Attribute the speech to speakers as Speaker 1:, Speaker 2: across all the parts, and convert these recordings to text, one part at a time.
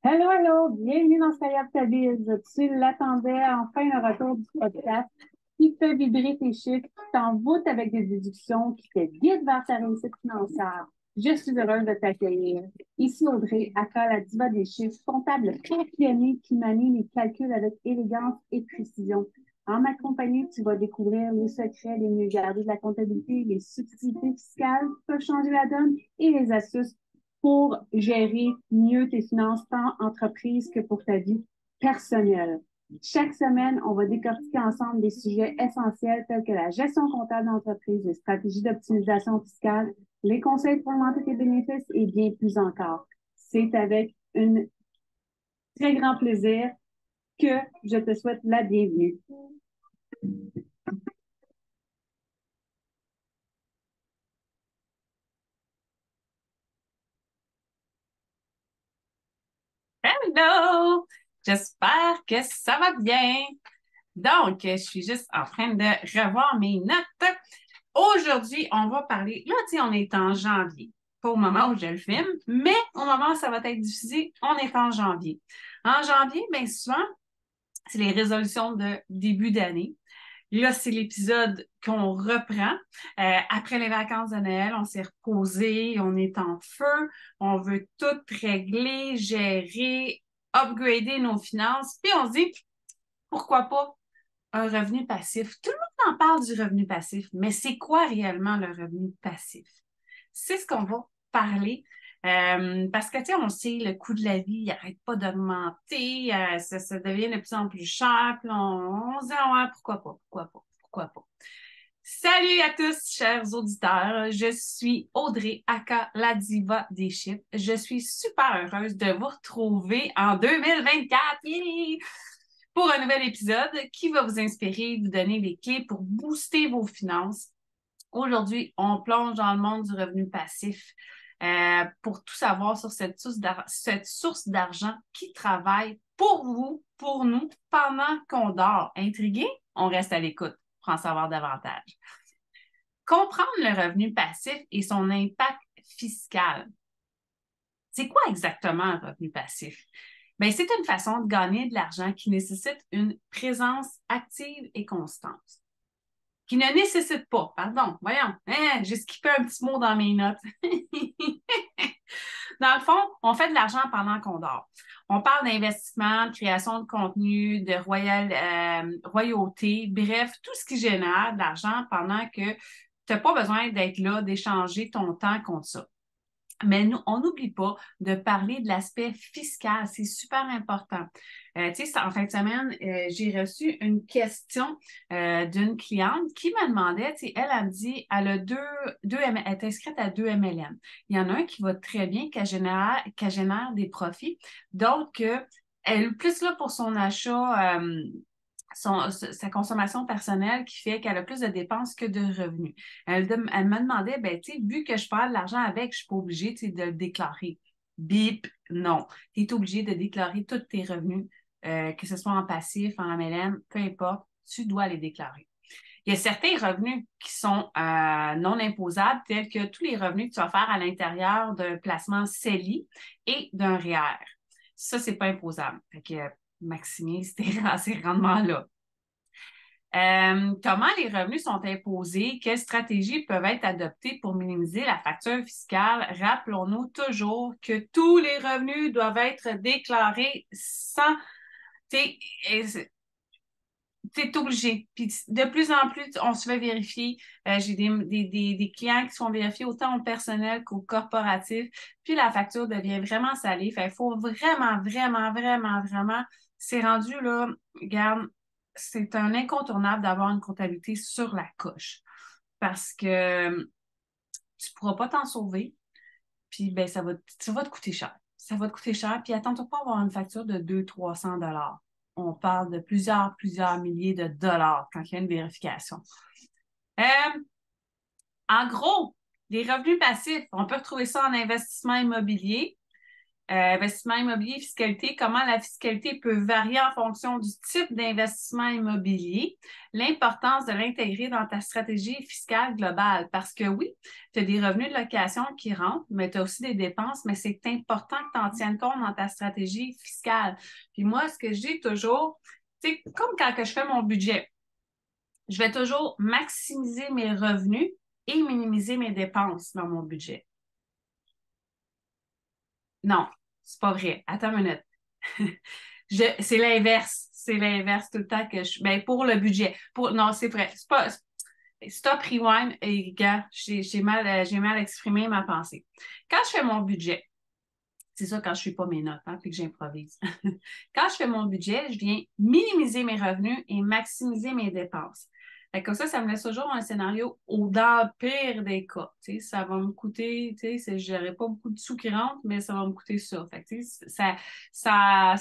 Speaker 1: Hello, hello, bienvenue dans Scalable ta Biz. Tu l'attendais, enfin le retour du podcast qui te fait vibrer tes chiffres, qui t'envoûte avec des déductions, qui te guide vers ta réussite financière. Je suis heureuse de t'accueillir. Ici Audrey, aka la diva des chiffres, comptable passionnée qui manie les calculs avec élégance et précision. En ma compagnie, tu vas découvrir les secrets les mieux gardés de la comptabilité, les subtilités fiscales qui peuvent changer la donne et les astuces pour gérer mieux tes finances, tant entreprise que pour ta vie personnelle. Chaque semaine, on va décortiquer ensemble des sujets essentiels tels que la gestion comptable d'entreprise, les stratégies d'optimisation fiscale, les conseils pour augmenter tes bénéfices et bien plus encore. C'est avec un très grand plaisir que je te souhaite la bienvenue.
Speaker 2: Hello! J'espère que ça va bien. Donc, je suis juste en train de revoir mes notes. Aujourd'hui, on va parler, là, tu sais, on est en janvier, pas au moment où je le filme, mais au moment où ça va être diffusé, on est en janvier. En janvier, bien souvent, c'est les résolutions de début d'année. Là, c'est l'épisode qu'on reprend. Après les vacances de Noël, on s'est reposé, on est en feu, on veut tout régler, gérer, upgrader nos finances. Puis on se dit, pourquoi pas un revenu passif? Tout le monde en parle du revenu passif, mais c'est quoi réellement le revenu passif? C'est ce qu'on va parler. Parce que, tu sais, on sait, le coût de la vie, il n'arrête pas d'augmenter, ça devient de plus en plus cher, puis on se dit, ah ouais, pourquoi pas, pourquoi pas, pourquoi pas. Salut à tous, chers auditeurs. Je suis Audrey, aka la diva des chiffres. Je suis super heureuse de vous retrouver en 2024. Yeah! Pour un nouvel épisode qui va vous inspirer, vous donner des clés pour booster vos finances. Aujourd'hui, on plonge dans le monde du revenu passif pour tout savoir sur cette source d'argent qui travaille pour vous, pour nous, pendant qu'on dort. Intrigué? On reste à l'écoute pour en savoir davantage. Comprendre le revenu passif et son impact fiscal. C'est quoi exactement un revenu passif? Bien, c'est une façon de gagner de l'argent qui nécessite une présence active et constante. Qui ne nécessite pas, pardon, voyons, hein, j'ai skippé un petit mot dans mes notes. Dans le fond, on fait de l'argent pendant qu'on dort. On parle d'investissement, de création de contenu, de royauté, bref, tout ce qui génère de l'argent pendant que tu n'as pas besoin d'être là, d'échanger ton temps contre ça. Mais nous, on n'oublie pas de parler de l'aspect fiscal. C'est super important. Tu sais, en fin de semaine, j'ai reçu une question d'une cliente qui me demandait, tu sais, elle me dit, elle a elle est inscrite à deux MLM. Il y en a un qui va très bien, qui génère des profits. Donc, elle est plus là pour son achat, sa consommation personnelle qui fait qu'elle a plus de dépenses que de revenus. Elle me demandait, ben, tu sais, vu que je perds de l'argent avec, je suis pas obligée, tu sais, de le déclarer. Bip, non. Tu es obligé de déclarer tous tes revenus, que ce soit en passif, en MLM, peu importe, tu dois les déclarer. Il y a certains revenus qui sont non imposables, tels que tous les revenus que tu vas faire à l'intérieur d'un placement CELI et d'un REER. Ça, c'est pas imposable. Fait que maximise ces rendements-là. Comment les revenus sont imposés? Quelles stratégies peuvent être adoptées pour minimiser la facture fiscale? Rappelons-nous toujours que tous les revenus doivent être déclarés sans... Tu obligé. Puis de plus en plus, on se fait vérifier. J'ai des clients qui se font vérifier autant au personnel qu'au corporatif. Puis la facture devient vraiment salée. Fait, il faut vraiment, vraiment, vraiment, vraiment. C'est rendu là, regarde, c'est un incontournable d'avoir une comptabilité sur la coche. Parce que tu ne pourras pas t'en sauver. Puis ben, ça va te coûter cher. Ça va te coûter cher. Puis attends-toi pas à avoir une facture de 200-300 $. On parle de plusieurs milliers de dollars quand il y a une vérification. Euh, En gros, les revenus passifs, on peut retrouver ça en investissement immobilier. investissement immobilier, fiscalité, comment la fiscalité peut varier en fonction du type d'investissement immobilier, l'importance de l'intégrer dans ta stratégie fiscale globale. Parce que oui, tu as des revenus de location qui rentrent, mais tu as aussi des dépenses, mais c'est important que tu en tiennes compte dans ta stratégie fiscale. Puis moi, ce que je dis toujours, c'est comme quand que je fais mon budget, je vais toujours maximiser mes revenus et minimiser mes dépenses dans mon budget. Non, c'est pas vrai. Attends une minute. C'est l'inverse. C'est l'inverse tout le temps que je. Ben, pour le budget. Non, c'est vrai. C'est pas. Stop, rewind. Et gars, j'ai mal exprimé ma pensée. Quand je fais mon budget, c'est ça quand je ne fais pas mes notes, hein, puis que j'improvise. Quand je fais mon budget, je viens minimiser mes revenus et maximiser mes dépenses. Fait que comme ça me laisse toujours un scénario dans le pire des cas. Ça va me coûter, je n'aurai pas beaucoup de sous qui rentrent, mais ça va me coûter ça. Fait que, ça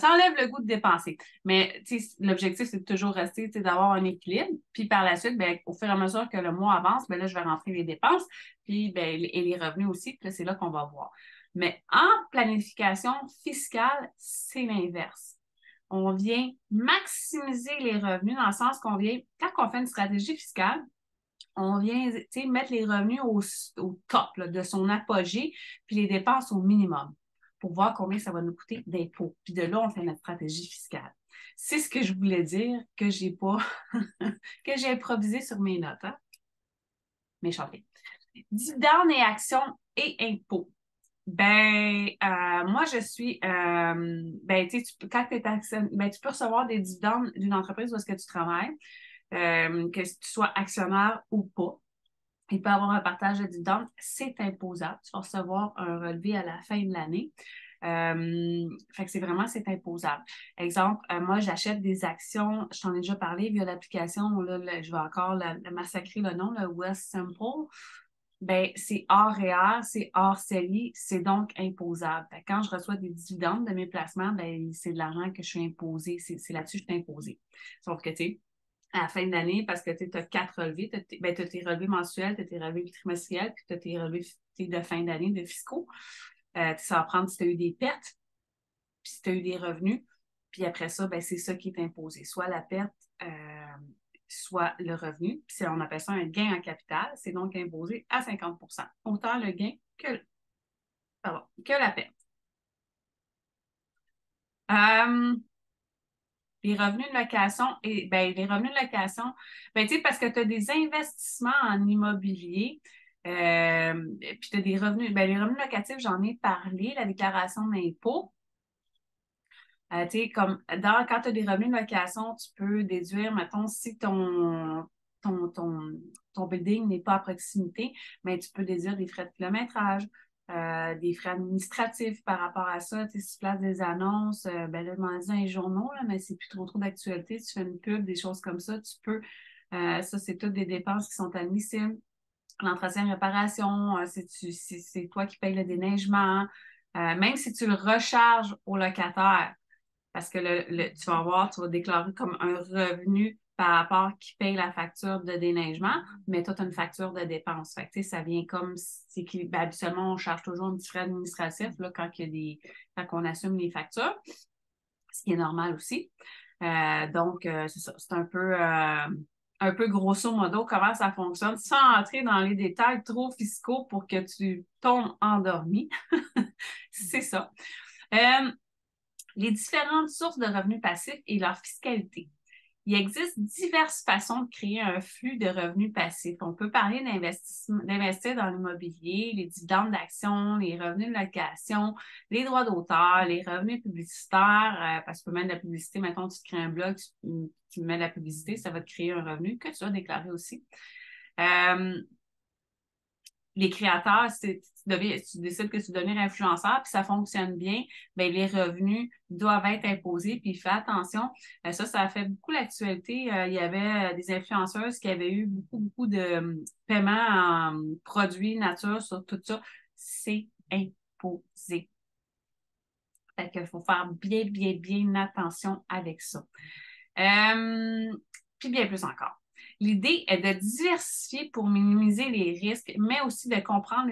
Speaker 2: enlève le goût de dépenser. Mais l'objectif, c'est de toujours rester, d'avoir un équilibre. Puis par la suite, ben, au fur et à mesure que le mois avance, ben, là, je vais rentrer les dépenses puis, ben, et les revenus aussi. Puis là, c'est là qu'on va voir. Mais en planification fiscale, c'est l'inverse. On vient maximiser les revenus dans le sens qu'on vient, quand on fait une stratégie fiscale, on vient mettre les revenus au top là, de son apogée, puis les dépenses au minimum pour voir combien ça va nous coûter d'impôts. Puis de là, on fait notre stratégie fiscale. C'est ce que je voulais dire, que j'ai pas, que j'ai improvisé sur mes notes. Hein? Mais chanté. Dividendes et actions et impôts. Moi, je suis, quand tu es actionnaire, tu peux recevoir des dividendes d'une entreprise où est-ce que tu travailles, que tu sois actionnaire ou pas. Il peut y avoir un partage de dividendes, c'est imposable. Tu vas recevoir un relevé à la fin de l'année. Fait que c'est imposable. Exemple, moi, j'achète des actions, je t'en ai déjà parlé via l'application, là, je vais encore massacrer le nom, le West Simple. Ben, c'est hors REER, c'est hors CELI, c'est donc imposable. Fait que quand je reçois des dividendes de mes placements, ben, c'est de l'argent que je suis imposée. C'est là-dessus que je suis imposée. Sauf que, tu sais, à la fin de l'année, parce que tu as 4 relevés, tu as tes relevés mensuels, tu as tes relevés trimestriels, puis tu as tes relevés de fin d'année de fiscaux. Ça va prendre si tu as eu des pertes, puis si tu as eu des revenus. Puis après ça, ben, c'est ça qui est imposé. Soit la perte, soit le revenu. Puis on appelle ça un gain en capital. C'est donc imposé à 50 %. Autant le gain que la perte. Les revenus de location, les revenus de location, parce que tu as des investissements en immobilier, puis tu as des revenus, les revenus locatifs, j'en ai parlé, la déclaration d'impôt. Comme quand tu as des revenus de location, tu peux déduire, mettons, si ton, ton building n'est pas à proximité, mais tu peux déduire des frais de kilométrage, des frais administratifs par rapport à ça. Si tu places des annonces, là, je m'en dis dans les journaux, là, mais c'est plus trop d'actualité. Tu fais une pub, des choses comme ça, tu peux. Ça, c'est toutes des dépenses qui sont admissibles. L'entretien, réparation, c'est toi qui payes le déneigement. Même si tu le recharges au locataire, parce que tu vas voir, tu vas déclarer comme un revenu par rapport qui paye la facture de déneigement, mais toi, tu as une facture de dépense. Fait que, ça vient comme habituellement, on charge toujours un petit frais administratif là, quand on assume les factures, ce qui est normal aussi. Donc, c'est ça. C'est un peu grosso modo comment ça fonctionne, sans entrer dans les détails trop fiscaux pour que tu tombes endormi. C'est ça. Les différentes sources de revenus passifs et leur fiscalité. Il existe diverses façons de créer un flux de revenus passifs. On peut parler d'investir dans l'immobilier, les dividendes d'actions, les revenus de location, les droits d'auteur, les revenus publicitaires, parce que tu peux mettre de la publicité. Mettons, tu te crées un blog, tu mets de la publicité, ça va te créer un revenu que tu vas déclarer aussi. Les créateurs, si tu décides que tu deviens influenceur puis ça fonctionne bien, bien, les revenus doivent être imposés. Puis fais attention, ça a fait beaucoup l'actualité. Il y avait des influenceuses qui avaient eu beaucoup de paiements en produits nature sur tout ça. C'est imposé. Fait qu'il faut faire bien attention avec ça. Puis bien plus encore. L'idée est de diversifier pour minimiser les risques, mais aussi de comprendre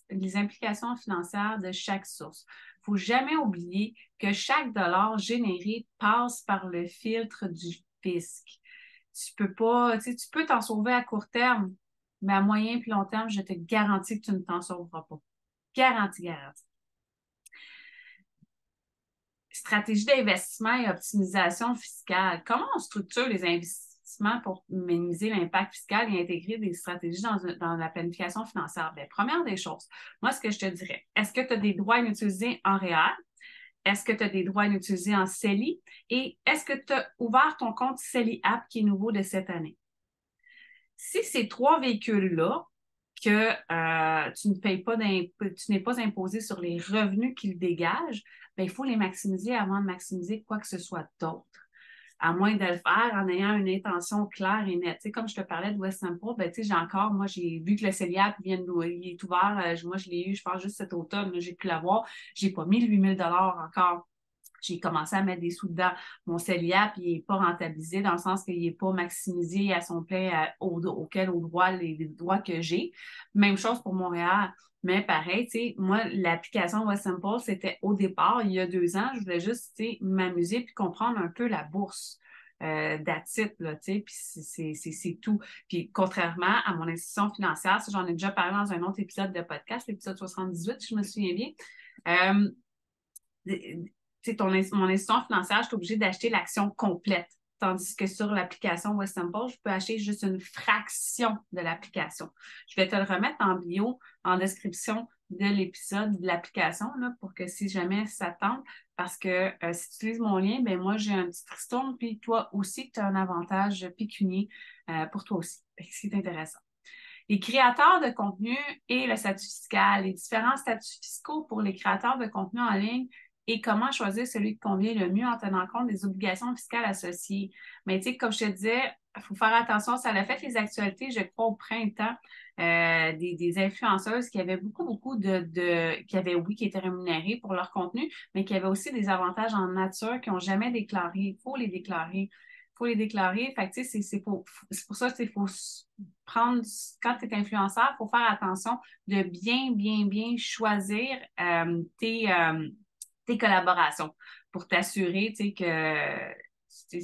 Speaker 2: les implications financières de chaque source. Il ne faut jamais oublier que chaque dollar généré passe par le filtre du fisc. Tu peux pas, tu sais, tu peux t'en sauver à court terme, mais à moyen et long terme, je te garantis que tu ne t'en sauveras pas. Garantie, garantie. Stratégie d'investissement et optimisation fiscale. Comment on structure les investissements pour minimiser l'impact fiscal et intégrer des stratégies dans la planification financière? Bien, première des choses, moi, ce que je te dirais, est-ce que tu as des droits inutilisés en réel? Est-ce que tu as des droits inutilisés en CELI? Et est-ce que tu as ouvert ton compte CELI App qui est nouveau de cette année? Si ces trois véhicules-là, que tu ne payes pas tu n'es pas imposé sur les revenus qu'ils dégagent, bien, il faut les maximiser avant de maximiser quoi que ce soit d'autre. À moins de le faire en ayant une intention claire et nette. Tu sais, comme je te parlais de West Simple, ben, tu sais, moi, j'ai vu que le CELIAP il est ouvert. Moi, je l'ai eu, je pense, juste cet automne. J'ai pu l'avoir. J'ai pas mis le 8 000 encore. J'ai commencé à mettre des sous dedans. Mon CELIAP, il n'est pas rentabilisé dans le sens qu'il n'est pas maximisé à son plein aux droits, les droits que j'ai. Même chose pour Montréal. Mais pareil, tu sais, moi, l'application West Simple, c'était au départ, il y a 2 ans, je voulais juste, tu sais, m'amuser puis comprendre un peu la bourse. That's it, là, tu sais, puis c'est tout. Puis contrairement à mon institution financière, ça, j'en ai déjà parlé dans un autre épisode de podcast, l'épisode 78, si je me souviens bien. Mon institution financière, je suis obligée d'acheter l'action complète. Tandis que sur l'application West Simple, je peux acheter juste une fraction de l'application. Je vais te le remettre en bio, en description de l'épisode de l'application, là, pour que si jamais ça tente, parce que si tu utilises mon lien, ben moi, j'ai un petit tristourne, puis toi aussi, tu as un avantage pécunier pour toi aussi. C'est intéressant. Les créateurs de contenu et le statut fiscal, les différents statuts fiscaux pour les créateurs de contenu en ligne et comment choisir celui qui convient le mieux en tenant compte des obligations fiscales associées. Mais tu sais, comme je te disais, il faut faire attention. Ça a fait les actualités, je crois, au printemps, des influenceuses qui avaient beaucoup qui étaient rémunérées pour leur contenu, mais qui avaient aussi des avantages en nature qu'ils n'ont jamais déclarés. Il faut les déclarer. Il faut les déclarer. Fait que, tu sais, c'est pour ça qu'il faut prendre, quand tu es influenceur, il faut faire attention de bien choisir tes collaborations pour t'assurer, tu sais, que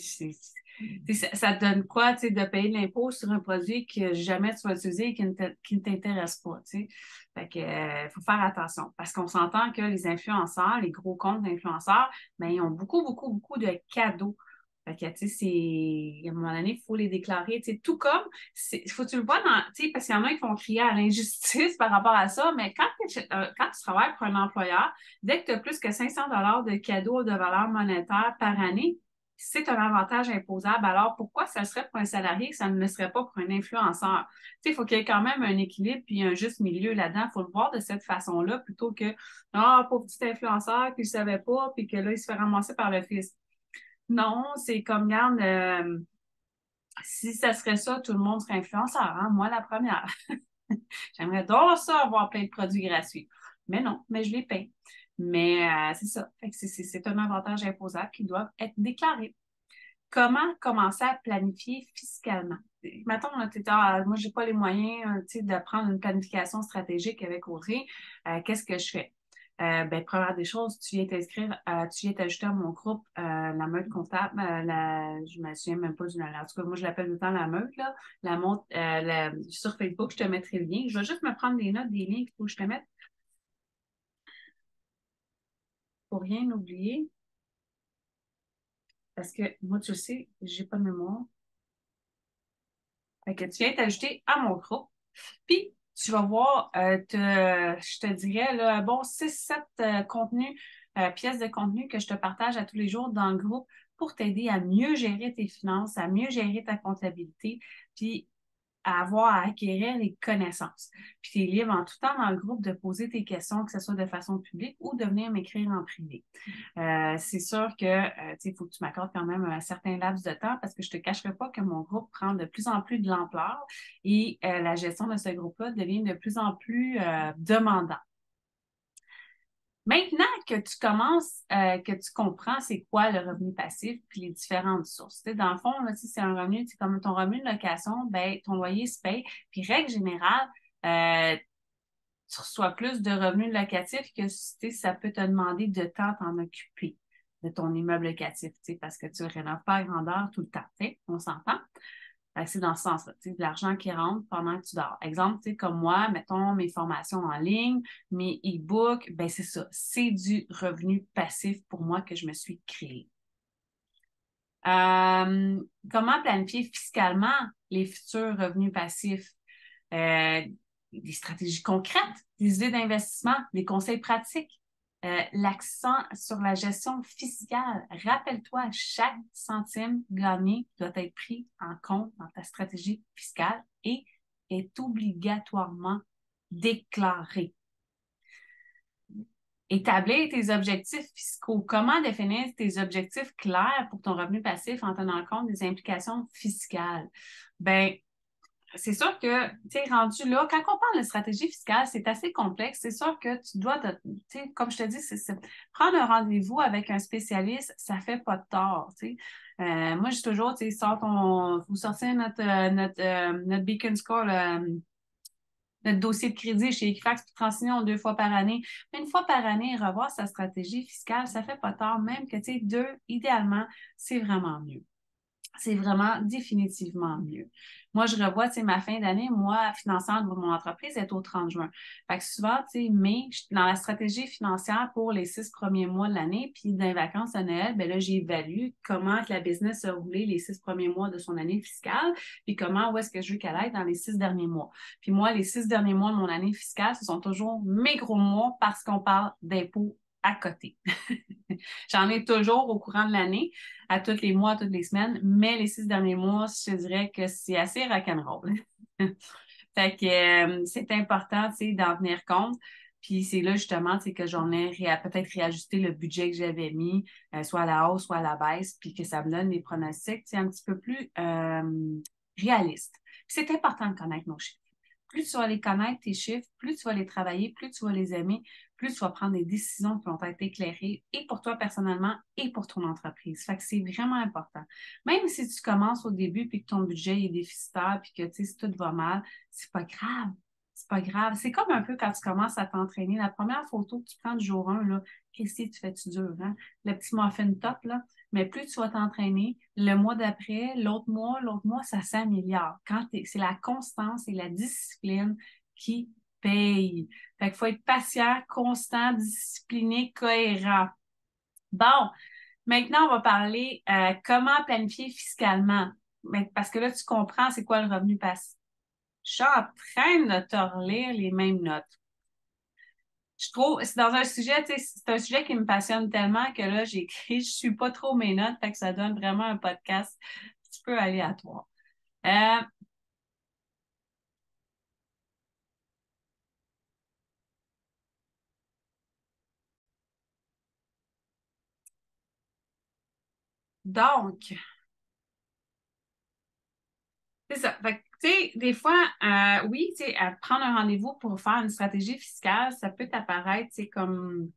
Speaker 2: ça te donne quoi, tu sais, de payer de l'impôt sur un produit que jamais tu vas utiliser et qui ne t'intéresse pas, tu sais. Fait que, faut faire attention parce qu'on s'entend que les influenceurs, les gros comptes d'influenceurs, ben, ils ont beaucoup de cadeaux. Fait que, tu sais, à un moment donné, il faut les déclarer, tu sais, tout comme, faut que tu le vois tu sais, parce qu'il y en a qui vont crier à l'injustice par rapport à ça, mais quand tu travailles pour un employeur, dès que tu as plus que 500 de cadeaux de valeur monétaire par année, c'est un avantage imposable. Alors, pourquoi ça serait pour un salarié que ça ne le serait pas pour un influenceur? Tu sais, il faut qu'il y ait quand même un équilibre puis un juste milieu là-dedans. Il faut le voir de cette façon-là plutôt que, ah, pauvre petit influenceur qui ne savait pas puis que là, il se fait ramasser par le fisc. Non, c'est comme, regarde, si ça serait ça, tout le monde serait influenceur, hein? Moi, la première. J'aimerais donc ça avoir plein de produits gratuits. Mais non, mais je les paye. Mais c'est ça. Fait que c'est un avantage imposable qui doit être déclaré. Comment commencer à planifier fiscalement? Mettons, là, moi, je n'ai pas les moyens de prendre une planification stratégique avec Audrey. Qu'est-ce que je fais? Ben, première des choses, tu viens t'inscrire, tu viens t'ajouter à mon groupe, la meute comptable, je ne me souvien même pas du nom. En tout cas, moi, je l'appelle tout le temps la meute, là. Sur Facebook, je te mettrai le lien. Je vais juste me prendre des notes, des liens qu'il faut que je te mette pour rien oublier. Parce que moi, tu le sais, j'ai pas de mémoire. Fait que tu viens t'ajouter à mon groupe. Puis, tu vas voir, je te dirais, là, bon, 6-7 contenus, pièces de contenu que je te partage à tous les jours dans le groupe pour t'aider à mieux gérer tes finances, à mieux gérer ta comptabilité, puis à acquérir les connaissances. Puis tu es libre en tout temps dans le groupe de poser tes questions, que ce soit de façon publique ou de venir m'écrire en privé. C'est sûr que il faut que tu m'accordes quand même un certain laps de temps parce que je ne te cacherai pas que mon groupe prend de plus en plus de l'ampleur et la gestion de ce groupe-là devient de plus en plus demandant. Maintenant que tu commences, que tu comprends c'est quoi le revenu passif puis les différentes sources. Tu sais, dans le fond, là, si c'est un revenu, c'est comme ton revenu de location, ben, ton loyer se paye. Puis, règle générale, tu reçois plus de revenus locatifs que si ça peut te demander de temps t'en occuper de ton immeuble locatif, parce que tu ne rénoves pas à grandeur tout le temps. On s'entend? C'est dans ce sens-là, de l'argent qui rentre pendant que tu dors. Exemple, comme moi, mettons mes formations en ligne, mes e-books, ben c'est ça, c'est du revenu passif pour moi que je me suis créé. Comment planifier fiscalement les futurs revenus passifs? Des stratégies concrètes, des idées d'investissement, des conseils pratiques, l'accent sur la gestion fiscale. Rappelle-toi, chaque centime gagné doit être pris en compte dans ta stratégie fiscale et est obligatoirement déclaré. Établir tes objectifs fiscaux. Comment définir tes objectifs clairs pour ton revenu passif en tenant compte des implications fiscales? Bien, c'est sûr que, tu sais, rendu là, quand on parle de stratégie fiscale, c'est assez complexe. C'est sûr que tu dois, tu sais, comme je te dis, prendre un rendez-vous avec un spécialiste, ça fait pas de tort, tu sais. Moi, je dis toujours, tu sais, vous sortez notre Beacon Score, notre dossier de crédit chez Equifax, puis transition 2 fois par année. Mais 1 fois par année, revoir sa stratégie fiscale, ça fait pas tort, même que, tu sais, 2, idéalement, c'est vraiment mieux. C'est vraiment définitivement mieux. Moi, je revois, tu sais, ma fin d'année, moi, financière de mon entreprise est au 30 juin. Fait que souvent, tu sais, mai, je suis dans la stratégie financière pour les 6 premiers mois de l'année, puis dans les vacances de Noël, bien là, j'évalue comment que la business a roulé les 6 premiers mois de son année fiscale, puis où est-ce que je veux qu'elle aille dans les 6 derniers mois. Puis moi, les 6 derniers mois de mon année fiscale, ce sont toujours mes gros mois parce qu'on parle d'impôts à côté. J'en ai toujours au courant de l'année, à tous les mois, à toutes les semaines, mais les 6 derniers mois, je te dirais que c'est assez rock'n'roll. Fait que c'est important, tu sais, d'en tenir compte. Puis c'est là justement, tu sais, que j'en ai peut-être réajusté le budget que j'avais mis, soit à la hausse, soit à la baisse, puis que ça me donne des pronostics, tu sais, un petit peu plus réalistes. Puis c'est important de connaître nos chiffres. Plus tu vas les connaître, tes chiffres, plus tu vas les travailler, plus tu vas les aimer, plus tu vas prendre des décisions qui vont être éclairées et pour toi personnellement et pour ton entreprise. Fait que c'est vraiment important. Même si tu commences au début puis que ton budget est déficitaire puis que, tu sais, si tout va mal, c'est pas grave. C'est pas grave. C'est comme un peu quand tu commences à t'entraîner. La première photo que tu prends du jour 1, là, Christy, tu fais-tu dur, hein? Le petit muffin top, là. Mais plus tu vas t'entraîner, le mois d'après, l'autre mois, ça s'améliore. C'est la constance et la discipline qui payent. Fait qu'il faut être patient, constant, discipliné, cohérent. Bon, maintenant, on va parler comment planifier fiscalement. Parce que là, tu comprends c'est quoi le revenu passif. Je suis en train de te relire les mêmes notes. Je trouve, c'est dans un sujet, tu sais, c'est un sujet qui me passionne tellement que là, j'ai écrit, je suis pas trop mes notes, fait que ça donne vraiment un podcast un petit peu aléatoire. Euh, donc, c'est ça. Fait que, tu sais, des fois, oui, tu sais, prendre un rendez-vous pour faire une stratégie fiscale, ça peut t'apparaître, tu sais, comme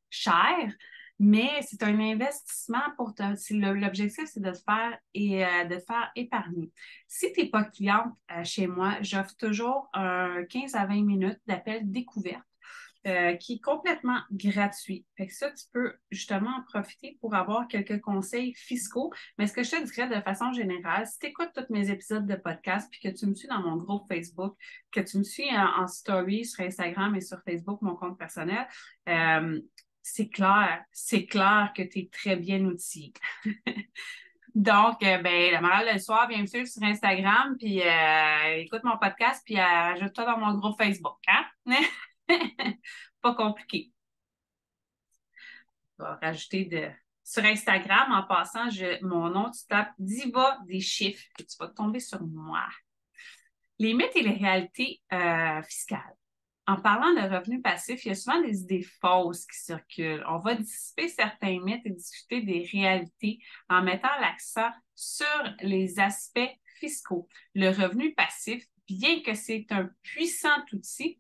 Speaker 2: cher, mais c'est un investissement pour toi. L'objectif, c'est de te faire de te faire épargner. Si tu n'es pas cliente chez moi, j'offre toujours un 15 à 20 minutes d'appel découverte qui est complètement gratuit. Fait que ça, tu peux justement en profiter pour avoir quelques conseils fiscaux. Mais ce que je te dirais de façon générale, si tu écoutes tous mes épisodes de podcast puis que tu me suis dans mon groupe Facebook, que tu me suis en story sur Instagram et sur Facebook, mon compte personnel, c'est clair que tu es très bien outillé. Donc, ben, la morale le soir, viens me suivre sur Instagram, puis écoute mon podcast, puis ajoute-toi dans mon groupe Facebook, hein? Pas compliqué. Je vais rajouter sur Instagram, en passant, mon nom, tu tapes Diva des chiffres et tu vas tomber sur moi. Les mythes et les réalités fiscales. En parlant de revenus passifs, il y a souvent des idées fausses qui circulent. On va dissiper certains mythes et discuter des réalités en mettant l'accent sur les aspects fiscaux. Le revenu passif, bien que c'est un puissant outil,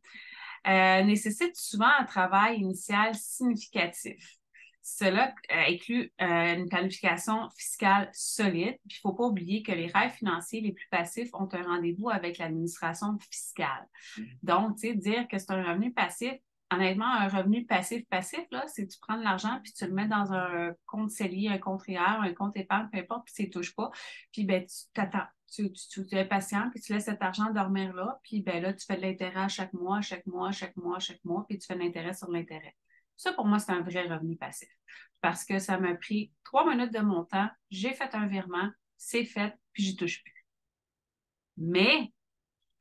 Speaker 2: nécessitent souvent un travail initial significatif. Cela inclut une planification fiscale solide. Puis, il ne faut pas oublier que les rêves financiers les plus passifs ont un rendez-vous avec l'administration fiscale. Donc, tu sais, dire que c'est un revenu passif, honnêtement, un revenu passif, là, c'est que tu prends de l'argent puis tu le mets dans un compte CELI, un compte REER, un compte épargne, peu importe, puis tu ne touches pas. Puis, ben, tu t'attends. Tu es patient, puis tu laisses cet argent dormir là, puis ben là, tu fais de l'intérêt à chaque mois, puis tu fais de l'intérêt sur l'intérêt. Ça, pour moi, c'est un vrai revenu passif. Parce que ça m'a pris 3 minutes de mon temps, j'ai fait un virement, c'est fait, puis j'y touche plus. Mais,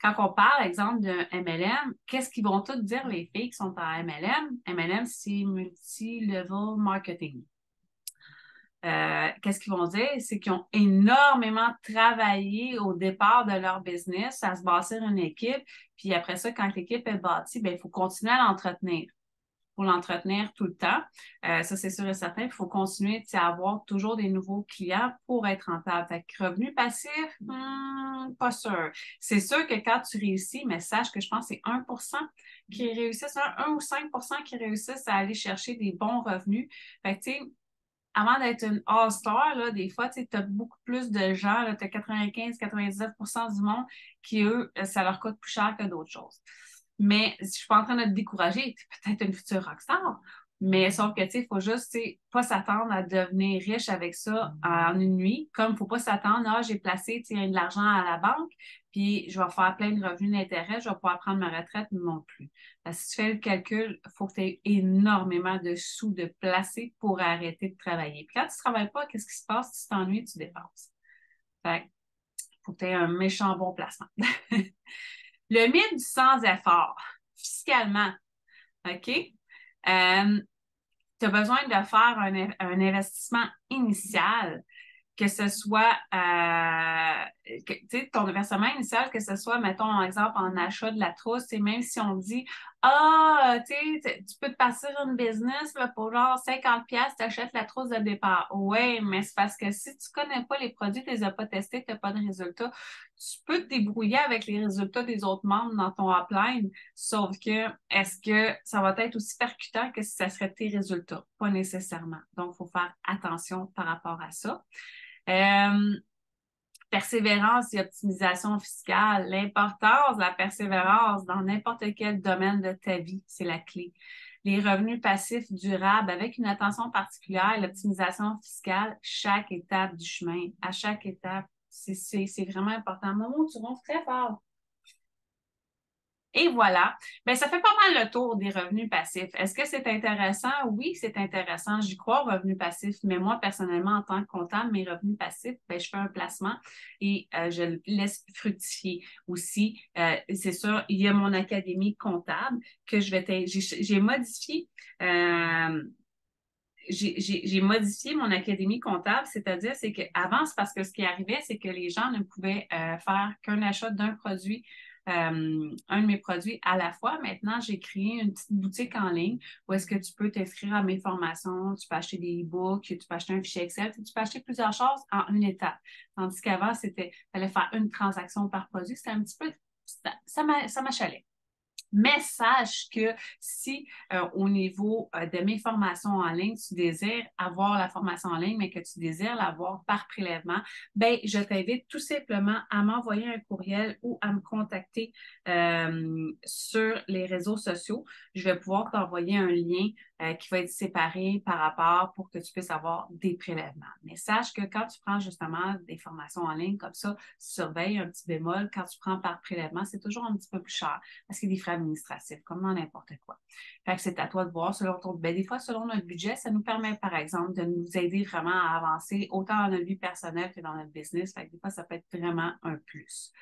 Speaker 2: quand on parle, exemple, d'un MLM, qu'est-ce qu'ils vont toutes dire les filles qui sont en MLM? MLM, c'est multi-level marketing. Qu'est-ce qu'ils vont dire? C'est qu'ils ont énormément travaillé au départ de leur business à se bâtir une équipe. Puis après ça, quand l'équipe est bâtie, bien, il faut continuer à l'entretenir. Pour l'entretenir tout le temps. Ça, c'est sûr et certain. Il faut continuer à avoir toujours des nouveaux clients pour être rentable. Fait que revenu passif, pas sûr. C'est sûr que quand tu réussis, mais sache que je pense que c'est 1 qui réussissent, 1 ou 5 qui réussissent à aller chercher des bons revenus. Fait que, tu sais, avant d'être une all-star, là, des fois, tu as beaucoup plus de gens, tu as 95-99% du monde qui, eux, ça leur coûte plus cher que d'autres choses. Mais je ne suis pas en train de te décourager, tu es peut-être une future rockstar. Mais sauf que, tu sais, il faut juste, pas s'attendre à devenir riche avec ça en une nuit. Comme il ne faut pas s'attendre, j'ai placé, de l'argent à la banque, puis je vais faire plein de revenus d'intérêt, je vais pouvoir prendre ma retraite non plus. Parce que si tu fais le calcul, il faut que tu aies énormément de sous de placer pour arrêter de travailler. Puis quand tu ne travailles pas, qu'est-ce qui se passe? Tu t'ennuies, tu dépenses. Fait faut que tu aies un méchant bon placement. Le mythe du sans-effort, fiscalement, OK? Tu as besoin de faire un investissement initial, que ce soit, ton versement initial, que ce soit, mettons, par exemple, en achat de la trousse, même si on dit, tu peux te passer une business là, pour genre 50$, tu achètes la trousse de départ. Oui, mais c'est parce que si tu ne connais pas les produits, tu ne les as pas testés, tu n'as pas de résultats, tu peux te débrouiller avec les résultats des autres membres dans ton upline, sauf que est-ce que ça va être aussi percutant que si ça serait tes résultats? Pas nécessairement. Donc, il faut faire attention par rapport à ça. Persévérance et optimisation fiscale. L'importance de la persévérance dans n'importe quel domaine de ta vie, c'est la clé. Les revenus passifs durables avec une attention particulière, l'optimisation fiscale, chaque étape du chemin, à chaque étape, c'est vraiment important. Maman, tu ronfles très fort. Et voilà. Bien, ça fait pas mal le tour des revenus passifs. Est-ce que c'est intéressant? Oui, c'est intéressant. J'y crois aux revenus passifs, mais moi, personnellement, en tant que comptable, mes revenus passifs, bien, je fais un placement et je le laisse fructifier aussi. C'est sûr, il y a mon académie comptable que j'ai modifié. J'ai modifié mon académie comptable, c'est-à-dire, c'est qu'avant, c'est parce que ce qui arrivait, c'est que les gens ne pouvaient faire qu'un achat d'un produit, un de mes produits à la fois. Maintenant, j'ai créé une petite boutique en ligne où est-ce que tu peux t'inscrire à mes formations, tu peux acheter des e-books, tu peux acheter un fichier Excel, tu peux acheter plusieurs choses en une étape. Tandis qu'avant, il fallait faire une transaction par produit. C'était un petit peu, ça m'achalait. Mais sache que si au niveau de mes formations en ligne, tu désires avoir la formation en ligne, mais que tu désires l'avoir par prélèvement, bien, je t'invite tout simplement à m'envoyer un courriel ou à me contacter sur les réseaux sociaux. Je vais pouvoir t'envoyer un lien qui va être séparé par rapport pour que tu puisses avoir des prélèvements. Mais sache que quand tu prends justement des formations en ligne comme ça, surveille un petit bémol. Quand tu prends par prélèvement, c'est toujours un petit peu plus cher parce qu'il y a des frais administratifs, comme dans n'importe quoi. Fait que c'est à toi de voir selon ton... Ben, des fois, selon notre budget, ça nous permet, par exemple, de nous aider vraiment à avancer autant dans notre vie personnelle que dans notre business. Fait que des fois, ça peut être vraiment un plus.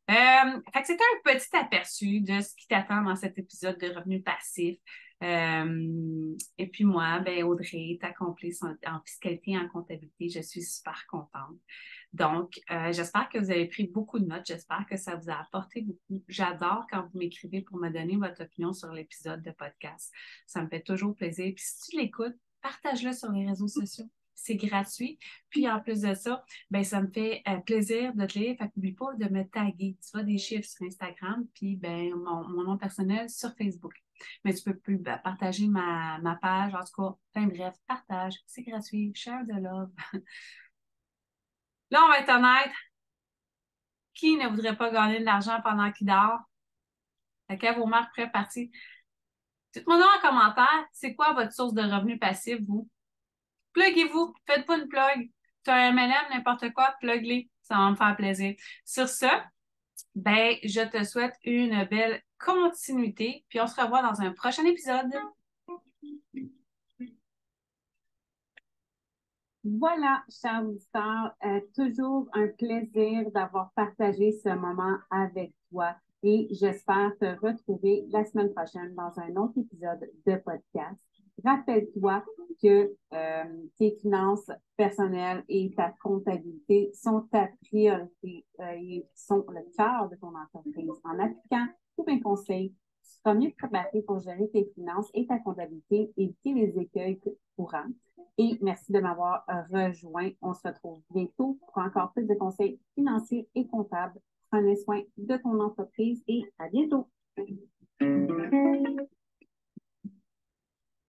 Speaker 2: Fait que c'était un petit aperçu de ce qui t'attend dans cet épisode de revenus passifs. Et puis moi, ben Audrey, t'accomplis en fiscalité et en comptabilité. Je suis super contente. Donc, j'espère que vous avez pris beaucoup de notes. J'espère que ça vous a apporté beaucoup. J'adore quand vous m'écrivez pour me donner votre opinion sur l'épisode de podcast. Ça me fait toujours plaisir. Puis si tu l'écoutes, partage-le sur les réseaux sociaux. c'est gratuit. Puis en plus de ça, ben ça me fait plaisir de te lire. Fait qu'oublie pas de me taguer. Tu vois des chiffres sur Instagram, puis ben mon nom personnel sur Facebook. Mais tu peux plus partager ma page, en tout cas. Enfin bref, partage, c'est gratuit, share the love. Là, on va être honnête. Qui ne voudrait pas gagner de l'argent pendant qu'il dort? Fait que vos marques pré-parties. Dites-moi dans en commentaire, c'est quoi votre source de revenus passifs, vous? Pluguez-vous, faites pas une plug. Tu as un MLM, n'importe quoi, plug-les. Ça va me faire plaisir. Sur ce, ben, je te souhaite une belle continuité, puis on se revoit dans un prochain épisode.
Speaker 1: Voilà, chers auditeurs, toujours un plaisir d'avoir partagé ce moment avec toi et j'espère te retrouver la semaine prochaine dans un autre épisode de podcast. Rappelle-toi que tes finances personnelles et ta comptabilité sont ta priorité et sont le cœur de ton entreprise. En appliquant tous mes conseils, tu seras mieux préparé pour gérer tes finances et ta comptabilité, éviter les écueils courants. Et merci de m'avoir rejoint. On se retrouve bientôt pour encore plus de conseils financiers et comptables. Prenez soin de ton entreprise et à bientôt.